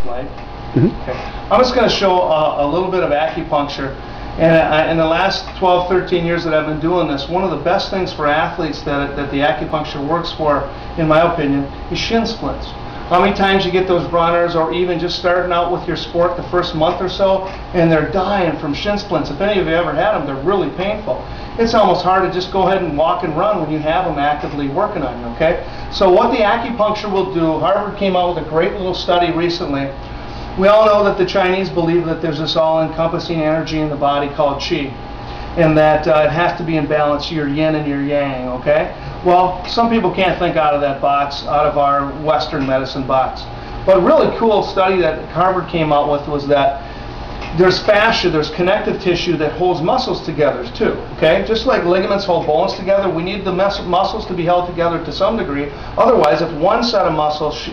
slide. Okay. I'm just going to show a little bit of acupuncture. And in the last 12, 13 years that I've been doing this, one of the best things for athletes that the acupuncture works for, in my opinion, is shin splints. How many times you get those runners, or even just starting out with your sport the first month or so, and they're dying from shin splints? If any of you ever had them, they're really painful. It's almost hard to just go ahead and walk and run when you have them actively working on you, okay? So what the acupuncture will do, Harvard came out with a great little study recently. We all know that the Chinese believe that there's this all-encompassing energy in the body called qi, and that it has to be in balance, your yin and your yang, okay? Well, some people can't think out of that box, out of our Western medicine box. But a really cool study that Harvard came out with was that there's fascia, there's connective tissue that holds muscles together too, okay? Just like ligaments hold bones together, we need the muscles to be held together to some degree. Otherwise, if one set of muscles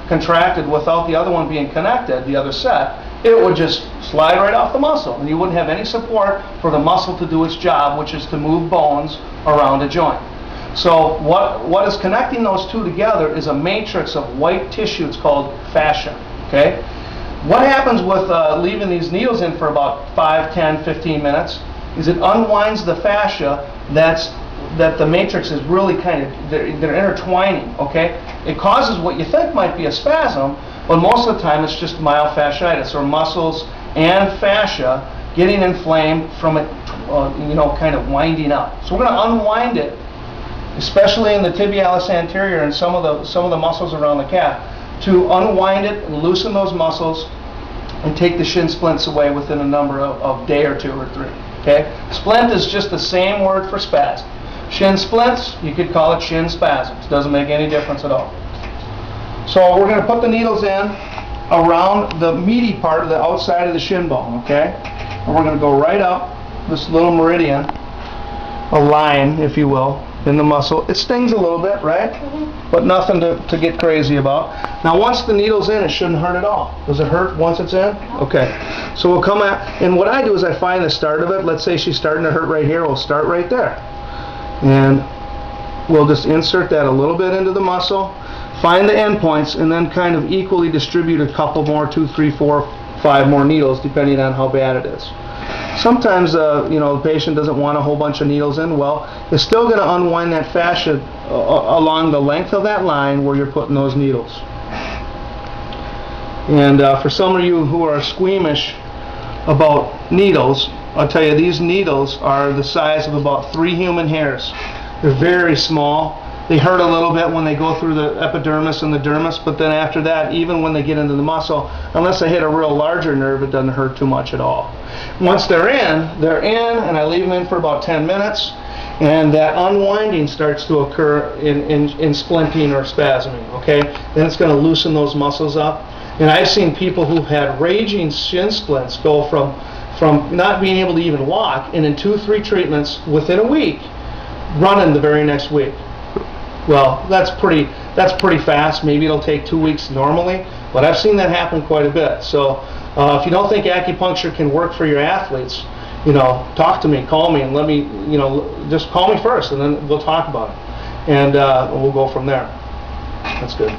contracted without the other one being connected, the other set, it would just slide right off the muscle, and you wouldn't have any support for the muscle to do its job, which is to move bones around a joint. So what is connecting those two together is a matrix of white tissue. It's called fascia, okay? What happens with leaving these needles in for about 5, 10, 15 minutes is it unwinds the fascia that the matrix is really kind of, they're intertwining, okay? It causes what you think might be a spasm, but most of the time it's just myofasciitis, or muscles and fascia getting inflamed from it, kind of winding up. So we're going to unwind it, especially in the tibialis anterior and some of the muscles around the calf, to unwind it and loosen those muscles and take the shin splints away within a number of day or 2 or 3. Okay? Splint is just the same word for spasm. Shin splints, you could call it shin spasms. Doesn't make any difference at all. So we're going to put the needles in around the meaty part of the outside of the shin bone. Okay? And we're going to go right up this little meridian, a line, if you will, in the muscle. It stings a little bit, right? But nothing to get crazy about. Now once the needle's in, it shouldn't hurt at all. Does it hurt once it's in? Okay. So we'll come at, and what I do is I find the start of it. Let's say she's starting to hurt right here. We'll start right there. And we'll just insert that a little bit into the muscle, find the endpoints, and then kind of equally distribute a couple more, 2, 3, 4, 5 more needles, depending on how bad it is. Sometimes the patient doesn't want a whole bunch of needles in. Well, it's still going to unwind that fascia along the length of that line where you're putting those needles. And for some of you who are squeamish about needles, I'll tell you, these needles are the size of about 3 human hairs. They're very small. They hurt a little bit when they go through the epidermis and the dermis, but then after that, even when they get into the muscle, unless they hit a real larger nerve, it doesn't hurt too much at all. Once they're in, and I leave them in for about 10 minutes, and that unwinding starts to occur in splinting or spasming, okay? Then it's going to loosen those muscles up. And I've seen people who've had raging shin splints go from not being able to even walk, and in 2, 3 treatments within a week, running the very next week. Well, that's pretty fast. Maybe it'll take 2 weeks normally, but I've seen that happen quite a bit. So if you don't think acupuncture can work for your athletes, talk to me, call me, and let me, just call me first, and then we'll talk about it, and we'll go from there. That's good.